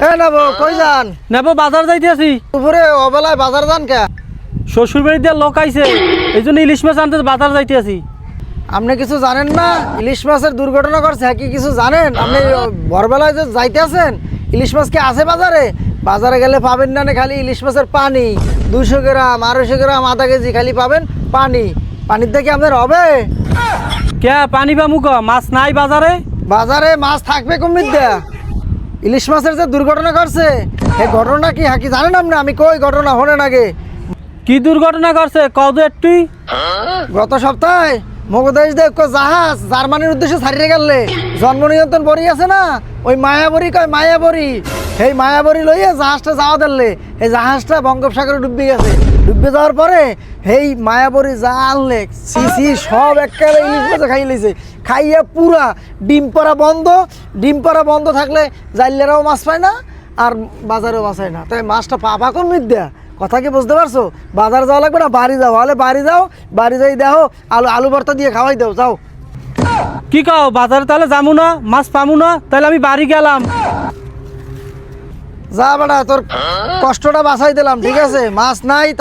এ নেবো কই যান? নেবো বাজার যাইতে আছি। দুপুরে অবেলায় বাজার যান কে? শ্বশুর বাড়ি দিয়ে লোক আইছে, এই জন্য ইলিশ মাছ আনতে বাজার যাইতে আছি। আপনি কিছু জানেন না? ইলিশ মাছের দুর্ঘটনা করছে, কি কিছু জানেন আপনি? ভোরবেলায় যে যাইতে আছেন, ইলিশ মাছ কি আছে বাজারে? বাজারে গেলে পাবেন না খালি ইলিশ মাছের পানি। 200 গ্রাম 250 গ্রাম আধা কেজি খালি পাবেন পানি। পানির দেখে আপনার হবে? কে পানি পামু ক? মাছ নাই বাজারে। বাজারে মাছ থাকবে কুমির দেয়া। ইলিশ মাছের যে দুর্ঘটনা করছে, এই ঘটনা কি হাকি জানেন আপনি? আমি কই ঘটনা হলেন আগে। কি দুর্ঘটনা করছে কও তো একটু। গত সপ্তাহে মগদেশ দেব জাহাজ জার্মানির উদ্দেশ্যে ছাড়িয়ে গেলে জন্ম নিয়ন্ত্রণ বড়ি আছে না, ওই মায়াবরী কয় মায়াবরী, সেই মায়াবরী লইয়ে জাহাজটা যাওয়া দিলে এই জাহাজটা বঙ্গোপসাগরে ডুববে গেছে। ডুববে যাওয়ার পরে সেই মায়াবরী যা আনলে সি সব একেবারে ইলিশ মাছে খাই লইছে। খাইয়া পুরা ডিম পাড়া বন্ধ থাকলে জাইলেরাও মাছ পায় না আর বাজারেও মাছ হয় না। তাই মাছটা পাবা কোন মিদ্যা? কথা কি বুঝতে পারছো? বাজার যাওয়া লাগবে না, বাড়ি যাও। হলে বাড়ি যাও, বাড়ি যাই দেখো আলু ভর্তা দিয়ে খাওয়াই দাও, যাও। কি কও বাজারে তাহলে যামু না, মাছ পামু না, তাহলে আমি বাড়ি গেলাম। যা বেটা, তোর কষ্টটা বাঁচাই দিলাম, ঠিক আছে? মাছ নাই।